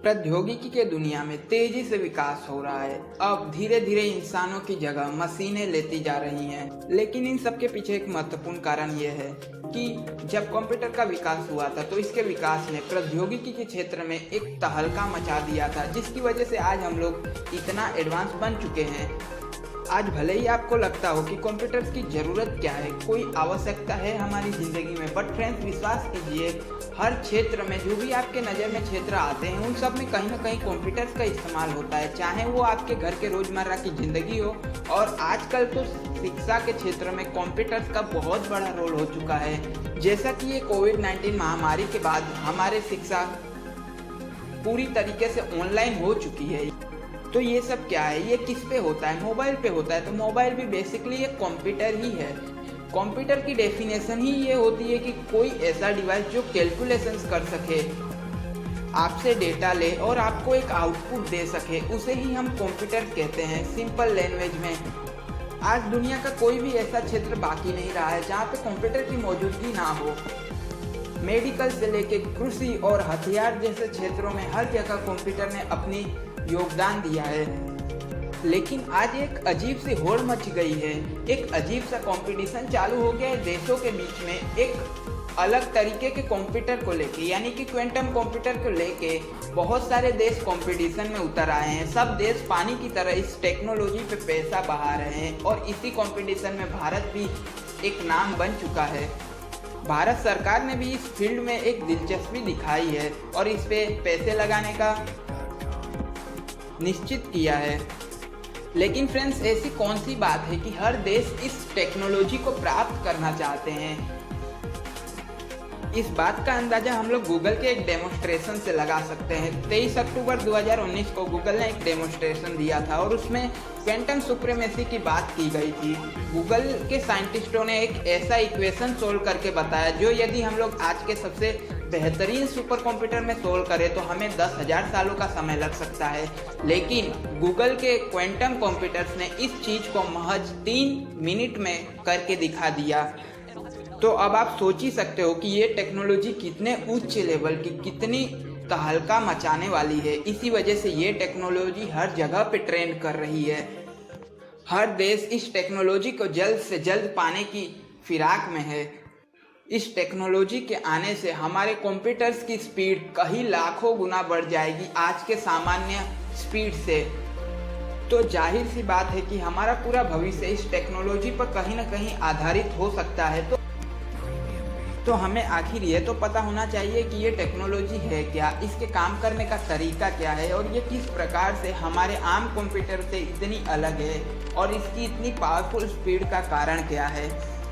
प्रौद्योगिकी के दुनिया में तेजी से विकास हो रहा है। अब धीरे धीरे इंसानों की जगह मशीनें लेती जा रही हैं। लेकिन इन सब के पीछे एक महत्वपूर्ण कारण यह है कि जब कंप्यूटर का विकास हुआ था तो इसके विकास ने प्रौद्योगिकी के क्षेत्र में एक तहलका मचा दिया था, जिसकी वजह से आज हम लोग इतना एडवांस बन चुके हैं। आज भले ही आपको लगता हो कि कंप्यूटर्स की ज़रूरत क्या है, कोई आवश्यकता है हमारी ज़िंदगी में, बट फ्रेंड्स विश्वास कीजिए, हर क्षेत्र में जो भी आपके नज़र में क्षेत्र आते हैं उन सब में कहीं ना कहीं कंप्यूटर्स का इस्तेमाल होता है, चाहे वो आपके घर के रोज़मर्रा की ज़िंदगी हो। और आजकल तो शिक्षा के क्षेत्र में कंप्यूटर्स का बहुत बड़ा रोल हो चुका है। जैसा कि ये कोविड-19 महामारी के बाद हमारे शिक्षा पूरी तरीके से ऑनलाइन हो चुकी है। तो ये सब क्या है, ये किस पे होता है? मोबाइल पे होता है। तो मोबाइल भी बेसिकली एक कंप्यूटर ही है। कंप्यूटर की डेफिनेशन ही ये होती है कि कोई ऐसा डिवाइस जो कैलकुलेशंस कर सके, आपसे डेटा ले और आपको एक आउटपुट दे सके, उसे ही हम कंप्यूटर कहते हैं सिंपल लैंग्वेज में। आज दुनिया का कोई भी ऐसा क्षेत्र बाकी नहीं रहा है जहाँ पे कंप्यूटर की मौजूदगी ना हो। मेडिकल से लेके कृषि और हथियार जैसे क्षेत्रों में हर जगह कंप्यूटर ने अपनी योगदान दिया है। लेकिन आज एक अजीब सी होड़ मच गई है, एक अजीब सा कंपटीशन चालू हो गया है देशों के बीच में एक अलग तरीके के कंप्यूटर को लेके, यानी कि क्वांटम कंप्यूटर को लेके बहुत सारे देश कंपटीशन में उतर आए हैं। सब देश पानी की तरह इस टेक्नोलॉजी पे पैसा बहा रहे हैं और इसी कंपटीशन में भारत भी एक नाम बन चुका है। भारत सरकार ने भी इस फील्ड में एक दिलचस्पी दिखाई है और इस पे पैसे लगाने का निश्चित किया है। लेकिन फ्रेंड्स, ऐसी कौन सी बात है कि हर देश इस टेक्नोलॉजी को प्राप्त करना चाहते हैं? इस बात का अंदाजा हम लोग गूगल के एक डेमोस्ट्रेशन से लगा सकते हैं। 23 अक्टूबर 2019 को गूगल ने एक डेमोस्ट्रेशन दिया था और उसमें क्वांटम सुप्रीमेसी की बात की गई थी। गूगल के साइंटिस्टों ने एक ऐसा इक्वेशन सोल्व करके बताया जो यदि हम लोग आज के सबसे बेहतरीन सुपर कंप्यूटर में सोल्व करें तो हमें 10,000 सालों का समय लग सकता है। लेकिन गूगल के क्वांटम कंप्यूटर्स ने इस चीज़ को महज 3 मिनट में करके दिखा दिया। तो अब आप सोच ही सकते हो कि ये टेक्नोलॉजी कितने उच्च लेवल की, कितनी तहलका मचाने वाली है। इसी वजह से ये टेक्नोलॉजी हर जगह पे ट्रेंड कर रही है। हर देश इस टेक्नोलॉजी को जल्द से जल्द पाने की फिराक में है। इस टेक्नोलॉजी के आने से हमारे कंप्यूटर्स की स्पीड कहीं लाखों गुना बढ़ जाएगी आज के सामान्य स्पीड से। तो जाहिर सी बात है कि हमारा पूरा भविष्य इस टेक्नोलॉजी पर कहीं ना कहीं आधारित हो सकता है। तो हमें आखिर ये तो पता होना चाहिए कि ये टेक्नोलॉजी है क्या, इसके काम करने का तरीका क्या है और ये किस प्रकार से हमारे आम कंप्यूटर से इतनी अलग है और इसकी इतनी पावरफुल स्पीड का कारण क्या है।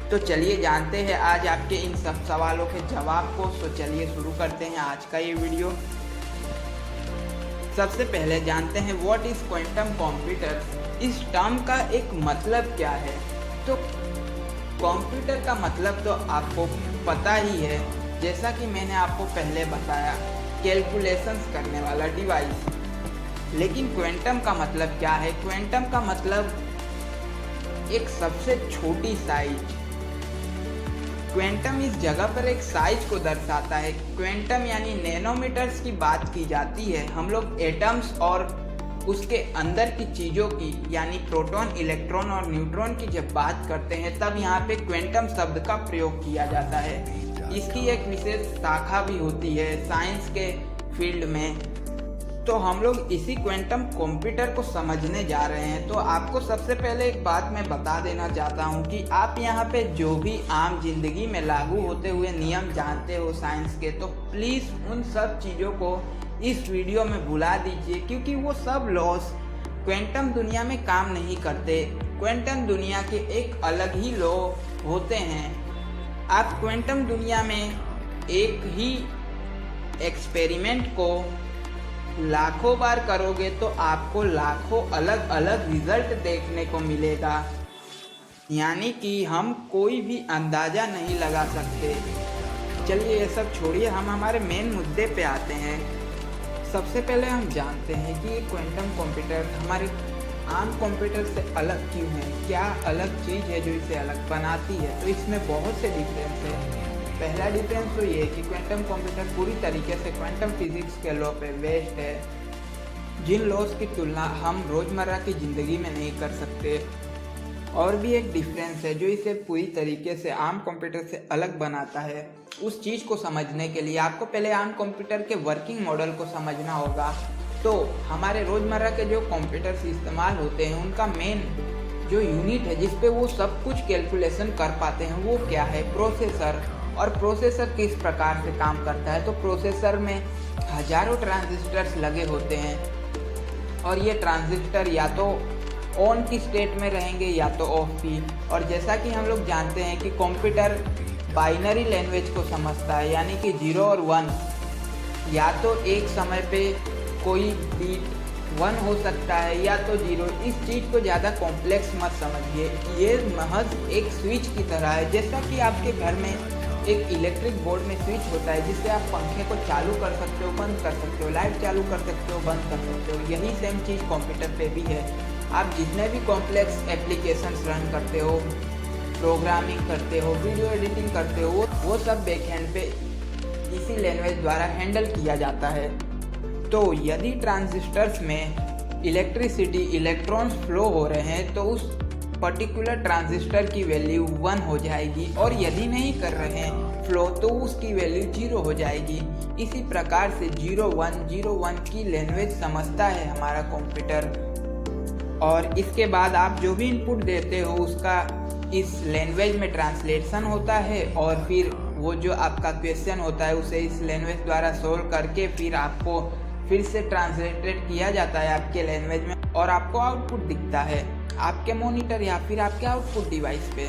तो चलिए जानते हैं आज आपके इन सब सवालों के जवाब को। तो चलिए शुरू करते हैं आज का ये वीडियो। सबसे पहले जानते हैं व्हाट इज क्वांटम कंप्यूटर। इस टर्म का एक मतलब क्या है? तो कंप्यूटर का मतलब तो आपको पता ही है, जैसा कि मैंने आपको पहले बताया, कैलकुलेशंस करने वाला डिवाइस। लेकिन क्वांटम का मतलब क्या है? क्वांटम का मतलब एक सबसे छोटी साइज। क्वांटम इस जगह पर एक साइज को दर्शाता है। क्वांटम यानी नैनोमीटर्स की बात की जाती है। हम लोग एटम्स और उसके अंदर की चीज़ों की, यानी प्रोटॉन, इलेक्ट्रॉन और न्यूट्रॉन की जब बात करते हैं तब यहाँ पे क्वांटम शब्द का प्रयोग किया जाता है। इसकी एक विशेष शाखा भी होती है साइंस के फील्ड में। तो हम लोग इसी क्वांटम कंप्यूटर को समझने जा रहे हैं। तो आपको सबसे पहले एक बात मैं बता देना चाहता हूँ कि आप यहाँ पे जो भी आम जिंदगी में लागू होते हुए नियम जानते हो साइंस के, तो प्लीज़ उन सब चीज़ों को इस वीडियो में भुला दीजिए, क्योंकि वो सब लॉस क्वांटम दुनिया में काम नहीं करते। क्वांटम दुनिया के एक अलग ही लॉ होते हैं। आप क्वांटम दुनिया में एक ही एक्सपेरिमेंट को लाखों बार करोगे तो आपको लाखों अलग अलग रिजल्ट देखने को मिलेगा, यानी कि हम कोई भी अंदाज़ा नहीं लगा सकते। चलिए ये सब छोड़िए, हम हमारे मेन मुद्दे पे आते हैं। सबसे पहले हम जानते हैं कि ये क्वांटम कंप्यूटर हमारे आम कंप्यूटर से अलग क्यों है, क्या अलग चीज़ है जो इसे अलग बनाती है। तो इसमें बहुत से डिफरेंस है। पहला डिफरेंस तो ये है कि क्वांटम कंप्यूटर पूरी तरीके से क्वांटम फिजिक्स के लॉ पे बेस्ड है, जिन लॉज की तुलना हम रोज़मर्रा की ज़िंदगी में नहीं कर सकते। और भी एक डिफरेंस है जो इसे पूरी तरीके से आम कंप्यूटर से अलग बनाता है। उस चीज़ को समझने के लिए आपको पहले आम कंप्यूटर के वर्किंग मॉडल को समझना होगा। तो हमारे रोज़मर्रा के जो कंप्यूटर्स इस्तेमाल होते हैं उनका मेन जो यूनिट है जिस पे वो सब कुछ कैलकुलेशन कर पाते हैं वो क्या है? प्रोसेसर। और प्रोसेसर किस प्रकार से काम करता है? तो प्रोसेसर में हजारों ट्रांजिस्टर्स लगे होते हैं और ये ट्रांजिस्टर या तो ऑन की स्टेट में रहेंगे या तो ऑफ की। और जैसा कि हम लोग जानते हैं कि कंप्यूटर बाइनरी लैंग्वेज को समझता है, यानी कि 0 और 1, या तो एक समय पे कोई बीट 1 हो सकता है या तो 0। इस चीज़ को ज़्यादा कॉम्प्लेक्स मत समझिए, ये महज एक स्विच की तरह है। जैसा कि आपके घर में एक इलेक्ट्रिक बोर्ड में स्विच होता है जिससे आप पंखे को चालू कर सकते हो, बंद कर सकते हो, लाइट चालू कर सकते हो, बंद कर सकते हो। यही सेम चीज़ कंप्यूटर पे भी है। आप जितने भी कॉम्प्लेक्स एप्लीकेशंस रन करते हो, प्रोग्रामिंग करते हो, वीडियो एडिटिंग करते हो, वो सब बैकएंड पे इसी लैंग्वेज द्वारा हैंडल किया जाता है। तो यदि ट्रांजिस्टर्स में इलेक्ट्रिसिटी इलेक्ट्रॉन्स फ्लो हो रहे हैं तो उस पर्टिकुलर ट्रांजिस्टर की वैल्यू 1 हो जाएगी, और यदि नहीं कर रहे हैं फ्लो तो उसकी वैल्यू 0 हो जाएगी। इसी प्रकार से 0101 की लैंग्वेज समझता है हमारा कंप्यूटर, और इसके बाद आप जो भी इनपुट देते हो उसका इस लैंग्वेज में ट्रांसलेशन होता है, और फिर वो जो आपका क्वेश्चन होता है उसे इस लैंग्वेज द्वारा सोल्व करके फिर आपको फिर से ट्रांसलेटेड किया जाता है आपके लैंग्वेज में, और आपको आउटपुट दिखता है आपके मॉनिटर या फिर आपके आउटपुट डिवाइस पे।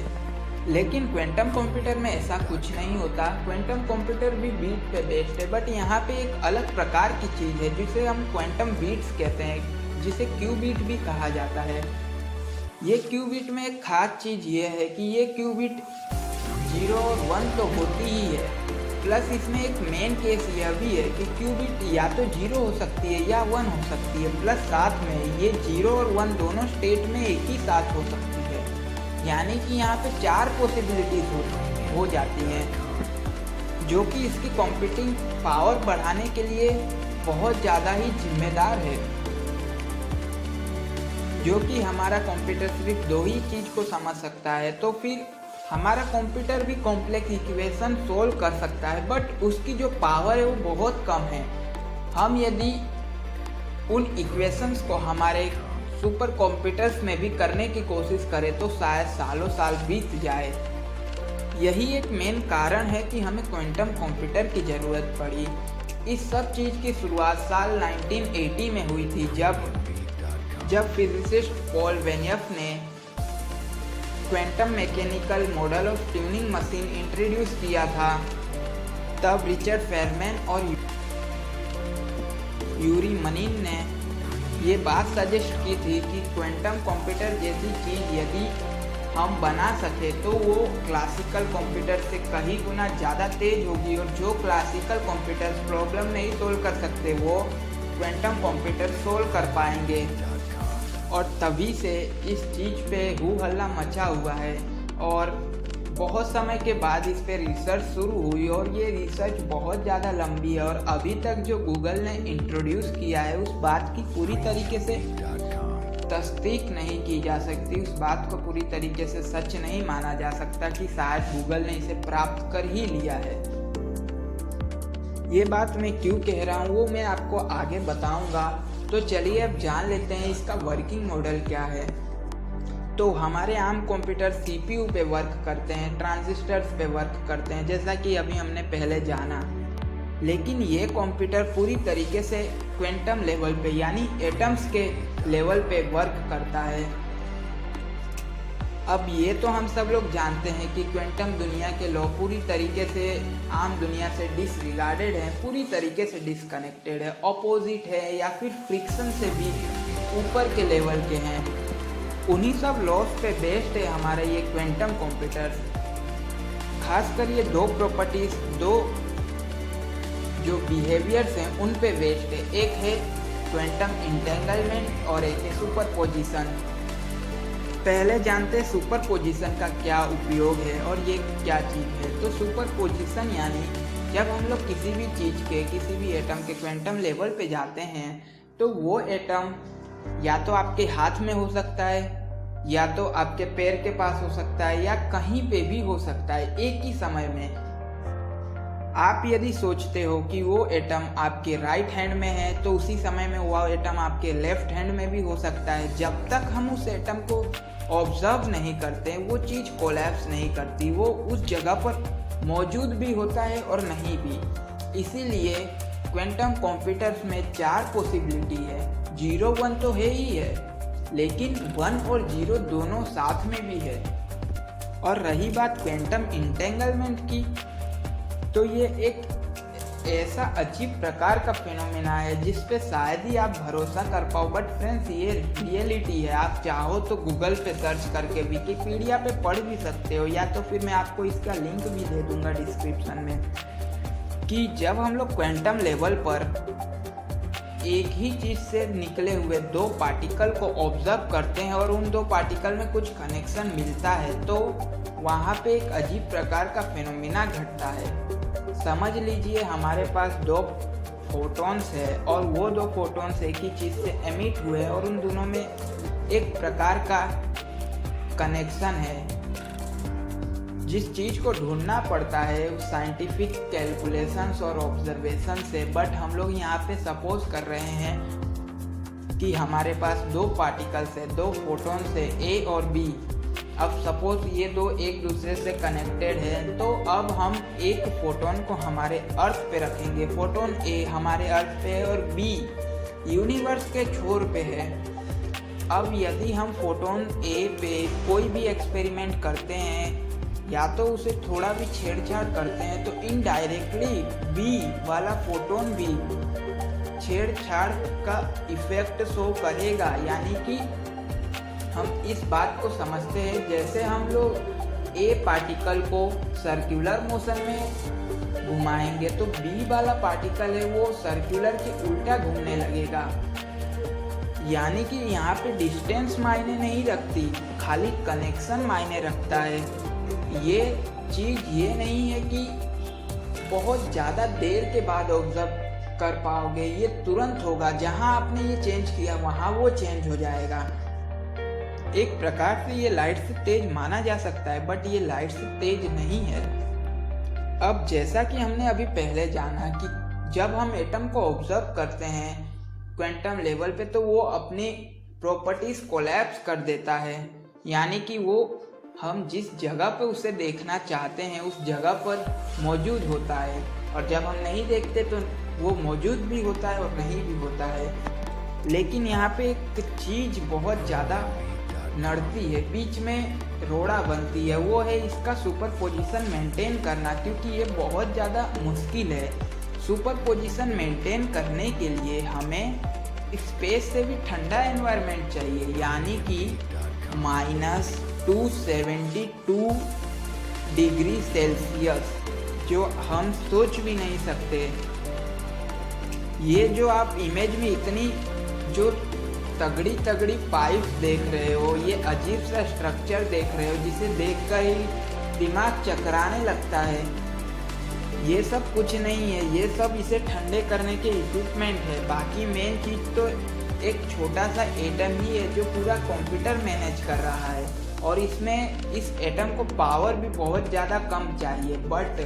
लेकिन क्वांटम कंप्यूटर में ऐसा कुछ नहीं होता। क्वांटम कंप्यूटर भी बीट पे बेस्ड है, बट यहाँ पे एक अलग प्रकार की चीज़ है जिसे हम क्वांटम बीट्स कहते हैं, जिसे क्यूबिट भी कहा जाता है। ये क्यूबिट में एक खास चीज़ ये है कि ये क्यूबिट 0 और 1 तो होती ही है, प्लस इसमें एक मेन केस यह भी है कि क्यूबिट या तो 0 हो सकती है या 1 हो सकती है, प्लस साथ में ये 0 और 1 दोनों स्टेट में एक ही साथ हो सकती है। यानी कि यहाँ पे 4 पॉसिबिलिटीज हो जाती हैं, जो कि इसकी कंप्यूटिंग पावर बढ़ाने के लिए बहुत ज़्यादा ही जिम्मेदार है। जो कि हमारा कंप्यूटर सिर्फ 2 ही चीज़ को समझ सकता है, तो फिर हमारा कंप्यूटर भी कॉम्प्लेक्स इक्वेशन सोल्व कर सकता है, बट उसकी जो पावर है वो बहुत कम है। हम यदि उन इक्वेशंस को हमारे सुपर कंप्यूटर्स में भी करने की कोशिश करें तो शायद सालों साल बीत जाए। यही एक मेन कारण है कि हमें क्वांटम कंप्यूटर की ज़रूरत पड़ी। इस सब चीज़ की शुरुआत साल 1980 में हुई थी, जब फिजिसिस्ट पॉल वेनियफ ने quantum mechanical model of tuning machine introduce किया था। तब रिचर्ड फेरमैन और यूरी मनीन ने ये बात सजेस्ट की थी कि क्वांटम कंप्यूटर जैसी चीज़ यदि हम बना सके तो वो क्लासिकल कंप्यूटर से कहीं गुना ज़्यादा तेज होगी, और जो क्लासिकल कंप्यूटर्स प्रॉब्लम नहीं सोल्व कर सकते वो क्वांटम कंप्यूटर सोल्व कर पाएंगे। और तभी से इस चीज़ पे हू हल्ला मचा हुआ है, और बहुत समय के बाद इस पे रिसर्च शुरू हुई, और ये रिसर्च बहुत ज़्यादा लंबी है। और अभी तक जो गूगल ने इंट्रोड्यूस किया है उस बात की पूरी तरीके से तस्दीक नहीं की जा सकती, उस बात को पूरी तरीके से सच नहीं माना जा सकता कि शायद गूगल ने इसे प्राप्त कर ही लिया है। ये बात मैं क्यों कह रहा हूँ वो मैं आपको आगे बताऊँगा। तो चलिए अब जान लेते हैं इसका वर्किंग मॉडल क्या है। तो हमारे आम कंप्यूटर CPU पे वर्क करते हैं, ट्रांजिस्टर्स पे वर्क करते हैं, जैसा कि अभी हमने पहले जाना। लेकिन ये कंप्यूटर पूरी तरीके से क्वांटम लेवल पे यानी एटम्स के लेवल पे वर्क करता है। अब ये तो हम सब लोग जानते हैं कि क्वांटम दुनिया के लॉ पूरी तरीके से आम दुनिया से डिसरिगार्डेड है, पूरी तरीके से डिसकनेक्टेड है, ऑपोजिट है, या फिर फ्रिक्शन से भी ऊपर के लेवल के हैं। उन्हीं सब लॉस पे बेस्ड है हमारा ये क्वांटम कंप्यूटर। खासकर ये 2 प्रॉपर्टीज, 2 जो बिहेवियर्स हैं उन पे बेस्ड है। एक है क्वांटम इंटेंगलमेंट और एक है सुपरपोजिशन। पहले जानते हैं सुपरपोजिशन का क्या उपयोग है और ये क्या चीज़ है। तो सुपरपोजिशन यानी जब हम लोग किसी भी चीज़ के, किसी भी एटम के क्वांटम लेवल पे जाते हैं तो वो एटम या तो आपके हाथ में हो सकता है, या तो आपके पैर के पास हो सकता है, या कहीं पे भी हो सकता है एक ही समय में। आप यदि सोचते हो कि वो एटम आपके राइट हैंड में है तो उसी समय में वो एटम आपके लेफ्ट हैंड में भी हो सकता है। जब तक हम उस एटम को ऑब्जर्व नहीं करते वो चीज़ कोलैप्स नहीं करती, वो उस जगह पर मौजूद भी होता है और नहीं भी। इसीलिए क्वांटम कंप्यूटर्स में 4 पॉसिबिलिटी है। 0 1 तो है ही है, लेकिन 1 और 0 दोनों साथ में भी है। और रही बात क्वांटम इंटेंगलमेंट की, तो ये एक ऐसा अजीब प्रकार का फिनोमेना है जिस पे शायद ही आप भरोसा कर पाओ, बट फ्रेंड्स ये रियलिटी है। आप चाहो तो गूगल पे सर्च करके विकिपीडिया पे पढ़ भी सकते हो, या तो फिर मैं आपको इसका लिंक भी दे दूंगा डिस्क्रिप्शन में, कि जब हम लोग क्वांटम लेवल पर एक ही चीज़ से निकले हुए 2 पार्टिकल को ऑब्जर्व करते हैं और उन 2 पार्टिकल में कुछ कनेक्शन मिलता है तो वहाँ पे एक अजीब प्रकार का फिनोमेना घटता है। समझ लीजिए हमारे पास 2 फोटॉन्स है और वो 2 फोटॉन्स एक ही चीज़ से एमिट हुए और उन दोनों में एक प्रकार का कनेक्शन है। जिस चीज़ को ढूंढना पड़ता है उस साइंटिफिक कैलकुलेशंस और ऑब्जर्वेशन से, बट हम लोग यहाँ पे सपोज कर रहे हैं कि हमारे पास 2 पार्टिकल्स है, 2 फोटॉन्स है ए और बी। अब सपोज ये 2 एक दूसरे से कनेक्टेड है, तो अब हम एक फोटोन को हमारे अर्थ पे रखेंगे। फोटोन ए हमारे अर्थ पे है और बी यूनिवर्स के छोर पे है। अब यदि हम फोटोन ए पे कोई भी एक्सपेरिमेंट करते हैं या तो उसे थोड़ा भी छेड़छाड़ करते हैं तो इनडायरेक्टली बी वाला फोटोन भी छेड़छाड़ का इफेक्ट शो करेगा। यानी कि हम इस बात को समझते हैं जैसे हम लोग ए पार्टिकल को सर्कुलर मोशन में घुमाएंगे तो बी वाला पार्टिकल है वो सर्कुलर के उल्टा घूमने लगेगा। यानी कि यहाँ पे डिस्टेंस मायने नहीं रखती, खाली कनेक्शन मायने रखता है। ये चीज़ ये नहीं है कि बहुत ज़्यादा देर के बाद ऑब्जर्व कर पाओगे, ये तुरंत होगा। जहाँ आपने ये चेंज किया वहाँ वो चेंज हो जाएगा। एक प्रकार से ये लाइट से तेज माना जा सकता है, बट ये लाइट से तेज नहीं है। अब जैसा कि हमने अभी पहले जाना कि जब हम एटम को ऑब्जर्व करते हैं क्वांटम लेवल पे तो वो अपनी प्रॉपर्टीज कोलैप्स कर देता है। यानी कि वो हम जिस जगह पे उसे देखना चाहते हैं उस जगह पर मौजूद होता है, और जब हम नहीं देखते तो वो मौजूद भी होता है और नहीं भी होता है। लेकिन यहाँ पे एक चीज़ बहुत ज़्यादा नड़ती है, बीच में रोड़ा बनती है, वो है इसका सुपरपोजिशन मेंटेन करना, क्योंकि ये बहुत ज़्यादा मुश्किल है। सुपरपोजिशन मेंटेन करने के लिए हमें स्पेस से भी ठंडा एनवायरनमेंट चाहिए, यानी कि -272 डिग्री सेल्सियस, जो हम सोच भी नहीं सकते। ये जो आप इमेज में इतनी जो तगड़ी तगड़ी पाइप्स देख रहे हो, ये अजीब सा स्ट्रक्चर देख रहे हो जिसे देखकर ही दिमाग चकराने लगता है, ये सब कुछ नहीं है। ये सब इसे ठंडे करने के इक्विपमेंट है। बाकी मेन चीज़ तो एक छोटा सा एटम ही है जो पूरा कंप्यूटर मैनेज कर रहा है, और इसमें इस एटम को पावर भी बहुत ज़्यादा कम चाहिए। बट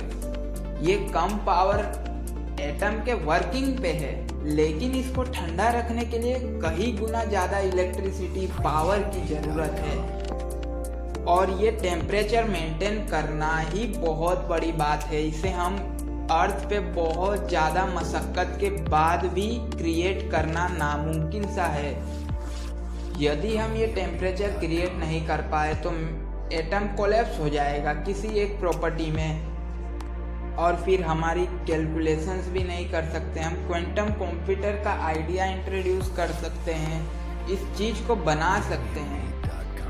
ये कम पावर एटम के वर्किंग पे है, लेकिन इसको ठंडा रखने के लिए कई गुना ज़्यादा इलेक्ट्रिसिटी पावर की ज़रूरत है, और ये टेम्परेचर मेंटेन करना ही बहुत बड़ी बात है। इसे हम अर्थ पे बहुत ज़्यादा मशक्क़त के बाद भी क्रिएट करना नामुमकिन सा है। यदि हम ये टेम्परेचर क्रिएट नहीं कर पाए तो एटम कोलैप्स हो जाएगा किसी एक प्रॉपर्टी में, और फिर हमारी कैलकुलेशंस भी नहीं कर सकते। हम क्वांटम कंप्यूटर का आइडिया इंट्रोड्यूस कर सकते हैं, इस चीज़ को बना सकते हैं,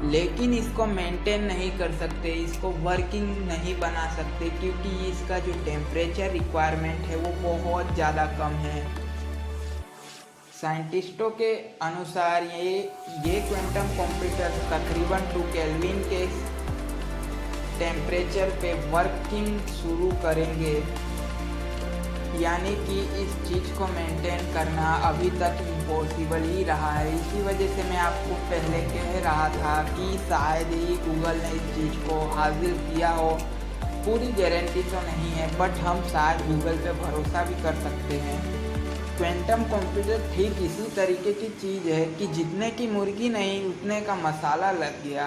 लेकिन इसको मेंटेन नहीं कर सकते, इसको वर्किंग नहीं बना सकते, क्योंकि इसका जो टेम्परेचर रिक्वायरमेंट है वो बहुत ज़्यादा कम है। साइंटिस्टों के अनुसार ये क्वांटम कंप्यूटर तकरीबन 2 केल्विन के टेम्परेचर पे वर्किंग शुरू करेंगे, यानी कि इस चीज़ को मेंटेन करना अभी तक इम्पॉसिबल ही रहा है। इसी वजह से मैं आपको पहले कह रहा था कि शायद ही गूगल ने इस चीज़ को हासिल किया हो। पूरी गारंटी तो नहीं है, बट हम शायद गूगल पे भरोसा भी कर सकते हैं। क्वांटम कंप्यूटर ठीक इसी तरीके की चीज़ है कि जितने की मुर्गी नहीं उतने का मसाला लग गया।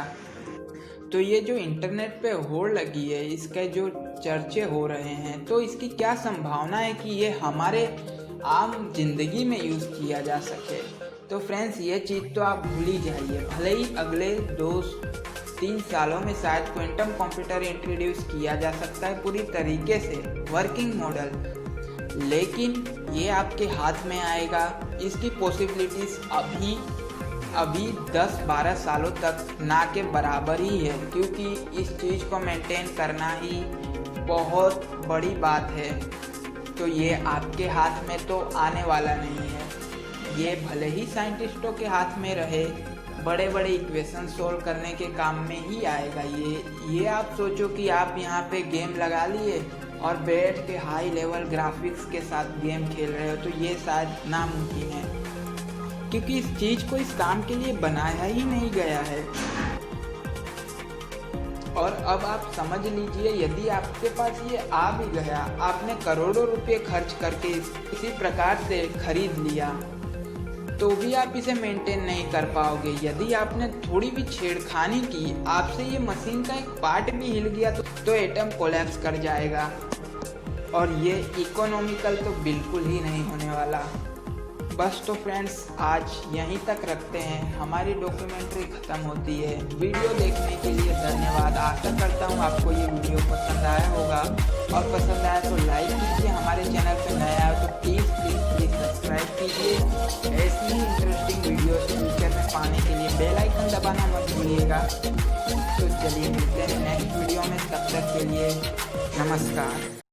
तो ये जो इंटरनेट पे होड़ लगी है, इसके जो चर्चे हो रहे हैं, तो इसकी क्या संभावना है कि ये हमारे आम जिंदगी में यूज़ किया जा सके। तो फ्रेंड्स, ये चीज़ तो आप भूल ही जाइए। भले ही अगले 2-3 सालों में शायद क्वांटम कंप्यूटर इंट्रोड्यूस किया जा सकता है पूरी तरीके से वर्किंग मॉडल, लेकिन ये आपके हाथ में आएगा। इसकी पॉसिबिलिटीज़ अभी 10-12 सालों तक ना के बराबर ही है, क्योंकि इस चीज़ को मेंटेन करना ही बहुत बड़ी बात है। तो ये आपके हाथ में तो आने वाला नहीं है। ये भले ही साइंटिस्टों के हाथ में रहे, बड़े बड़े इक्वेशन सोल्व करने के काम में ही आएगा। ये आप सोचो कि आप यहाँ पे गेम लगा लिए और बैठ के हाई लेवल ग्राफिक्स के साथ गेम खेल रहे हो, तो ये शायद नामुमकिन है, क्योंकि इस चीज़ को इस काम के लिए बनाया ही नहीं गया है। और अब आप समझ लीजिए, यदि आपके पास ये आ भी गया, आपने करोड़ों रुपए खर्च करके इसी प्रकार से खरीद लिया, तो भी आप इसे मेंटेन नहीं कर पाओगे। यदि आपने थोड़ी भी छेड़खानी की, आपसे ये मशीन का एक पार्ट भी हिल गया, तो एटम कोलैप्स कर जाएगा। और ये इकोनॉमिकल तो बिल्कुल ही नहीं होने वाला। बस तो फ्रेंड्स, आज यहीं तक रखते हैं। हमारी डॉक्यूमेंट्री ख़त्म होती है। वीडियो देखने के लिए धन्यवाद। आशा करता हूँ आपको ये वीडियो पसंद आया होगा, और पसंद आया तो लाइक कीजिए। हमारे चैनल पर नया है तो प्लीज़ सब्सक्राइब कीजिए। ऐसी ही इंटरेस्टिंग वीडियो फ्यूचर में पाने के लिए बेल आइकन दबाना मत भूलिएगा। तो चलिए मिलते हैं नेक्स्ट वीडियो में, तब तक के लिए नमस्कार।